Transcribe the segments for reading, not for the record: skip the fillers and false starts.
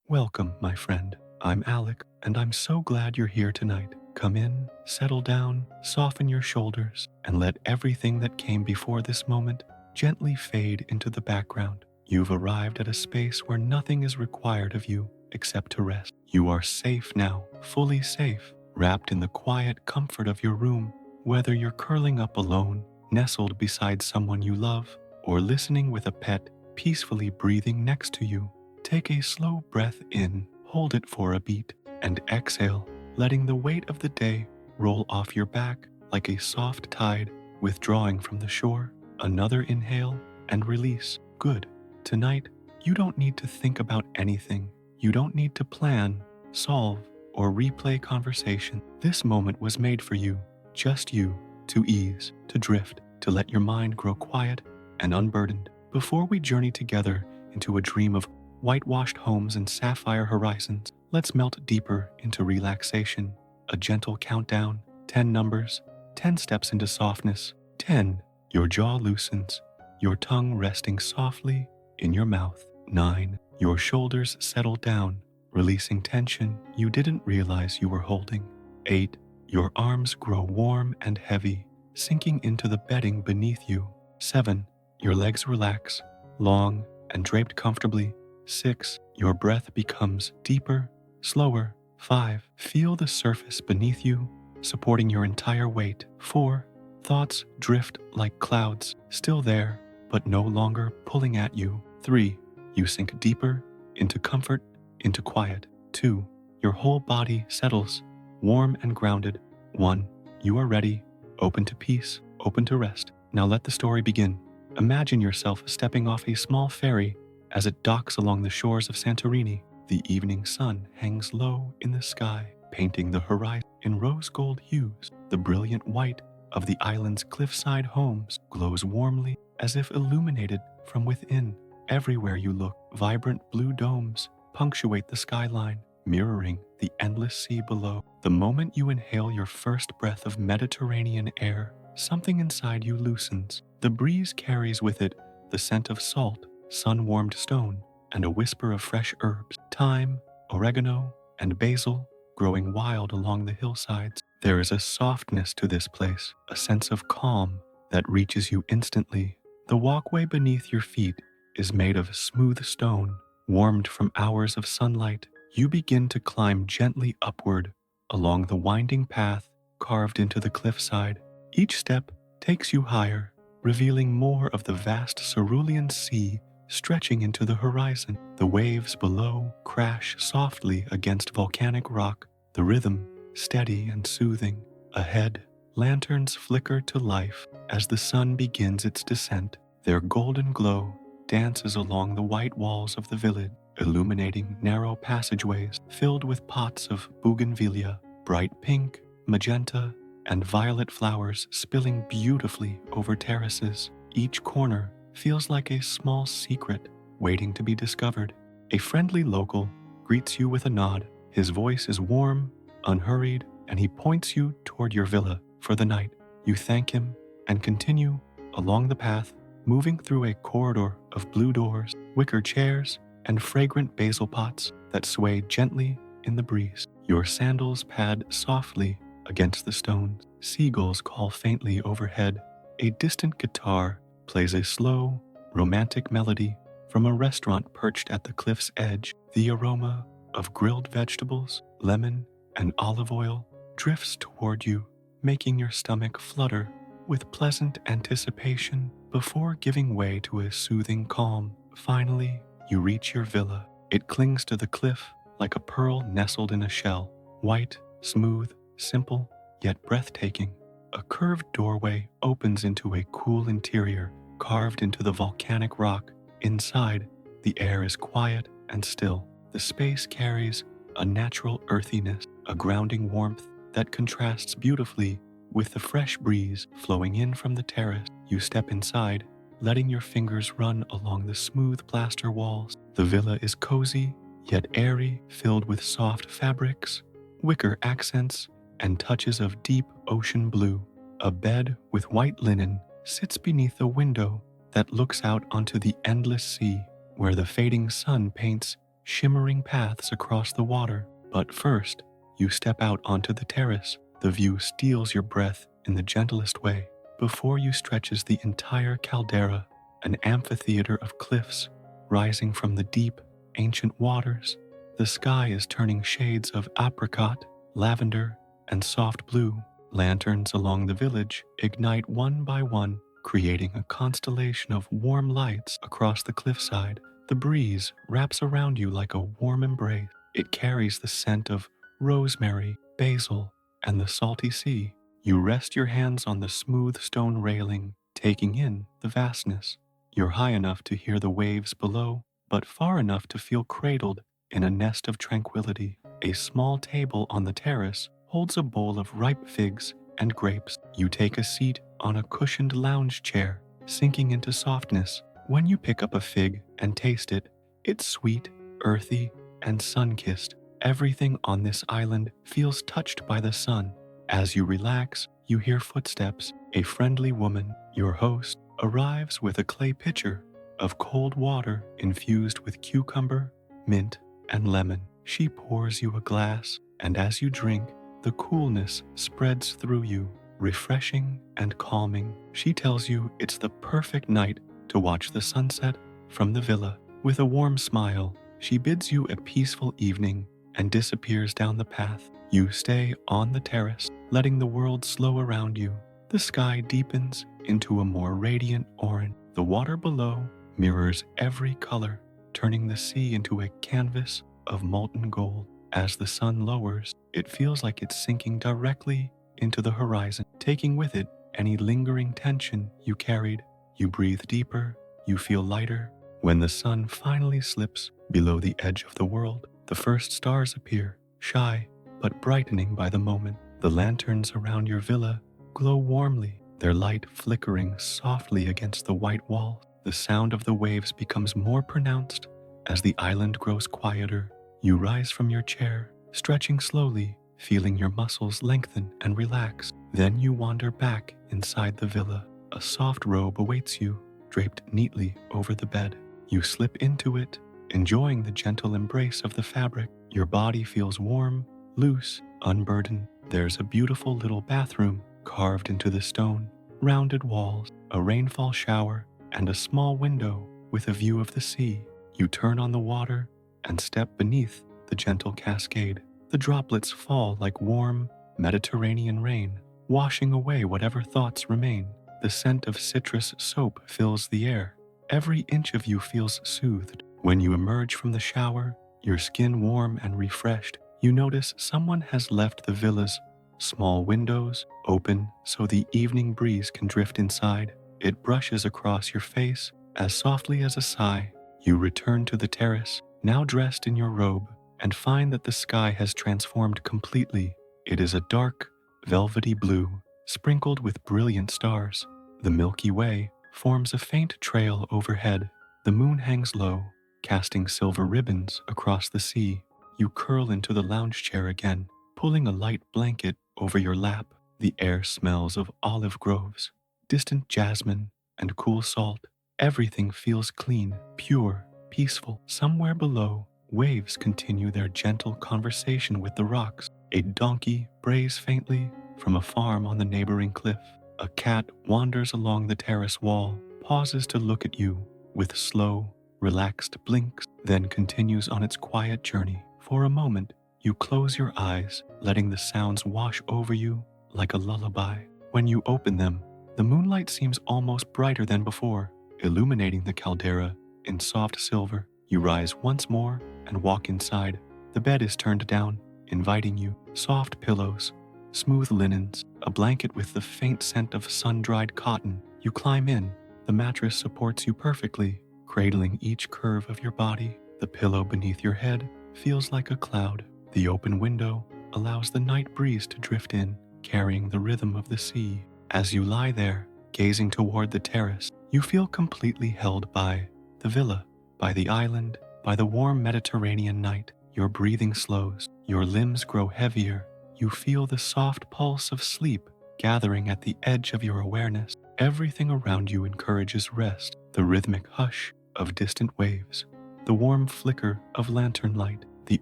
Welcome, my friend. I'm Alec, and I'm so glad you're here tonight. Come in, settle down, soften your shoulders, and let everything that came before this moment gently fade into the background. You've arrived at a space where nothing is required of you except to rest. You are safe now, fully safe, wrapped in the quiet comfort of your room, whether you're curling up alone, nestled beside someone you love, or listening with a pet peacefully breathing next to you. Take a slow breath in, hold it for a beat, and exhale, letting the weight of the day roll off your back like a soft tide withdrawing from the shore. Another inhale and release. Good. Tonight, you don't need to think about anything. You don't need to plan, solve, or replay conversation. This moment was made for you, just you, to ease, to drift, to let your mind grow quiet and unburdened. Before we journey together into a dream of whitewashed homes and sapphire horizons, let's melt deeper into relaxation. A gentle countdown, 10 numbers, 10 steps into softness. 10. Your jaw loosens, your tongue resting softly in your mouth. 9. Your shoulders settle down, releasing tension you didn't realize you were holding. 8. Your arms grow warm and heavy, sinking into the bedding beneath you. 7. Your legs relax, long and draped comfortably. 6. Your breath becomes deeper, slower. 5. Feel the surface beneath you, supporting your entire weight. 4. Thoughts drift like clouds, still there, but no longer pulling at you. 3. You sink deeper into comfort, into quiet. 2. Your whole body settles, warm and grounded. 1. You are ready, open to peace, open to rest. Now let the story begin. Imagine yourself stepping off a small ferry as it docks along the shores of Santorini. The evening sun hangs low in the sky, painting the horizon in rose gold hues. The brilliant white of the island's cliffside homes glows warmly as if illuminated from within. Everywhere you look, vibrant blue domes punctuate the skyline, mirroring the endless sea below. The moment you inhale your first breath of Mediterranean air, something inside you loosens. The breeze carries with it the scent of salt, sun-warmed stone, and a whisper of fresh herbs, thyme, oregano, and basil growing wild along the hillsides. There is a softness to this place, a sense of calm that reaches you instantly. The walkway beneath your feet is made of smooth stone, warmed from hours of sunlight. You begin to climb gently upward along the winding path carved into the cliffside. Each step takes you higher, revealing more of the vast cerulean sea stretching into the horizon. The waves below crash softly against volcanic rock, the rhythm steady and soothing. Ahead, lanterns flicker to life as the sun begins its descent. Their golden glow dances along the white walls of the village, illuminating narrow passageways filled with pots of bougainvillea, bright pink, magenta, and violet flowers spilling beautifully over terraces. Each corner feels like a small secret waiting to be discovered. A friendly local greets you with a nod. His voice is warm, unhurried, and he points you toward your villa for the night. You thank him and continue along the path, moving through a corridor of blue doors, wicker chairs, and fragrant basil pots that sway gently in the breeze. Your sandals pad softly against the stones. Seagulls call faintly overhead. A distant guitar plays a slow, romantic melody from a restaurant perched at the cliff's edge. The aroma of grilled vegetables, lemon, and olive oil drifts toward you, making your stomach flutter with pleasant anticipation before giving way to a soothing calm. Finally, you reach your villa. It clings to the cliff like a pearl nestled in a shell, white, smooth, simple, yet breathtaking. A curved doorway opens into a cool interior carved into the volcanic rock. Inside, the air is quiet and still. The space carries a natural earthiness, a grounding warmth that contrasts beautifully with the fresh breeze flowing in from the terrace. You step inside, letting your fingers run along the smooth plaster walls. The villa is cozy, yet airy, filled with soft fabrics, wicker accents, and touches of deep ocean blue. A bed with white linen sits beneath a window that looks out onto the endless sea, where the fading sun paints shimmering paths across the water. But first, you step out onto the terrace. The view steals your breath in the gentlest way. Before you stretches the entire caldera, an amphitheater of cliffs rising from the deep, ancient waters. The sky is turning shades of apricot, lavender, and soft blue. Lanterns along the village ignite one by one, creating a constellation of warm lights across the cliffside. The breeze wraps around you like a warm embrace. It carries the scent of rosemary, basil, and the salty sea. You rest your hands on the smooth stone railing, taking in the vastness. You're high enough to hear the waves below, but far enough to feel cradled in a nest of tranquility. A small table on the terrace holds a bowl of ripe figs and grapes. You take a seat on a cushioned lounge chair, sinking into softness. When you pick up a fig and taste it, it's sweet, earthy, and sun-kissed. Everything on this island feels touched by the sun. As you relax, you hear footsteps. A friendly woman, your host, arrives with a clay pitcher of cold water infused with cucumber, mint, and lemon. She pours you a glass, and as you drink, the coolness spreads through you, refreshing and calming. She tells you it's the perfect night to watch the sunset from the villa. With a warm smile, she bids you a peaceful evening and disappears down the path. You stay on the terrace, letting the world slow around you. The sky deepens into a more radiant orange. The water below mirrors every color, turning the sea into a canvas of molten gold. As the sun lowers, it feels like it's sinking directly into the horizon, taking with it any lingering tension you carried. You breathe deeper, you feel lighter. When the sun finally slips below the edge of the world, the first stars appear, shy but brightening by the moment. The lanterns around your villa glow warmly, their light flickering softly against the white wall. The sound of the waves becomes more pronounced as the island grows quieter. You rise from your chair, stretching slowly, feeling your muscles lengthen and relax. Then you wander back inside the villa. A soft robe awaits you, draped neatly over the bed. You slip into it, enjoying the gentle embrace of the fabric. Your body feels warm, loose, unburdened. There's a beautiful little bathroom carved into the stone, rounded walls, a rainfall shower, and a small window with a view of the sea. You turn on the water and step beneath the gentle cascade. The droplets fall like warm Mediterranean rain, washing away whatever thoughts remain. The scent of citrus soap fills the air. Every inch of you feels soothed. When you emerge from the shower, your skin warm and refreshed, you notice someone has left the villa's small windows open so the evening breeze can drift inside. It brushes across your face as softly as a sigh. You return to the terrace, now dressed in your robe, and find that the sky has transformed completely. It is a dark, velvety blue, sprinkled with brilliant stars. The Milky Way forms a faint trail overhead. The moon hangs low, casting silver ribbons across the sea. You curl into the lounge chair again, pulling a light blanket over your lap. The air smells of olive groves, distant jasmine, and cool salt. Everything feels clean, pure, peaceful. Somewhere below, waves continue their gentle conversation with the rocks. A donkey brays faintly from a farm on the neighboring cliff. A cat wanders along the terrace wall, pauses to look at you with slow, relaxed blinks, then continues on its quiet journey. For a moment, you close your eyes, letting the sounds wash over you like a lullaby. When you open them, the moonlight seems almost brighter than before, illuminating the caldera in soft silver. You rise once more and walk inside. The bed is turned down, inviting you. Soft pillows, smooth linens, a blanket with the faint scent of sun-dried cotton. You climb in. The mattress supports you perfectly, cradling each curve of your body. The pillow beneath your head feels like a cloud. The open window allows the night breeze to drift in, carrying the rhythm of the sea. As you lie there, gazing toward the terrace, you feel completely held by the villa, by the island, by the warm Mediterranean night. Your breathing slows, your limbs grow heavier. You feel the soft pulse of sleep gathering at the edge of your awareness. Everything around you encourages rest, the rhythmic hush of distant waves, the warm flicker of lantern light, the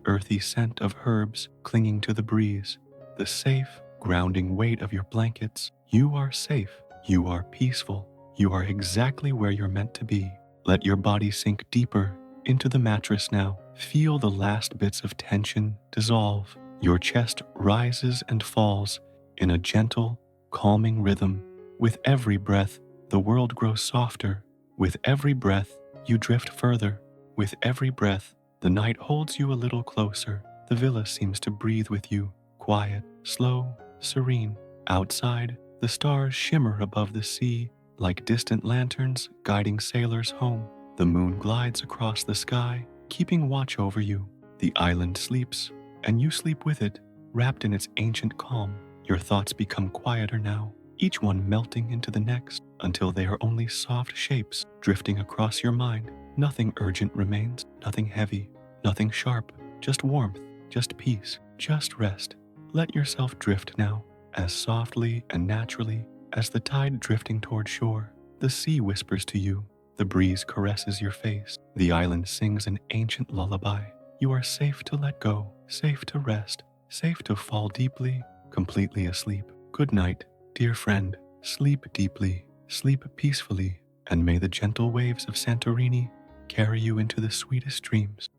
earthy scent of herbs clinging to the breeze, the safe, grounding weight of your blankets. You are safe. You are peaceful. You are exactly where you're meant to be. Let your body sink deeper into the mattress now. Feel the last bits of tension dissolve. Your chest rises and falls in a gentle, calming rhythm. With every breath, the world grows softer. With every breath, you drift further. With every breath, the night holds you a little closer. The villa seems to breathe with you, quiet, slow, serene. Outside, the stars shimmer above the sea like distant lanterns guiding sailors home. The moon glides across the sky, keeping watch over you. The island sleeps, and you sleep with it, wrapped in its ancient calm. Your thoughts become quieter now, each one melting into the next until they are only soft shapes drifting across your mind. Nothing urgent remains, nothing heavy, nothing sharp, just warmth, just peace, just rest. Let yourself drift now, as softly and naturally as the tide drifting toward shore. The sea whispers to you, the breeze caresses your face, the island sings an ancient lullaby. You are safe to let go, safe to rest, safe to fall deeply, completely asleep. Good night, dear friend. Sleep deeply, sleep peacefully, and may the gentle waves of Santorini carry you into the sweetest dreams.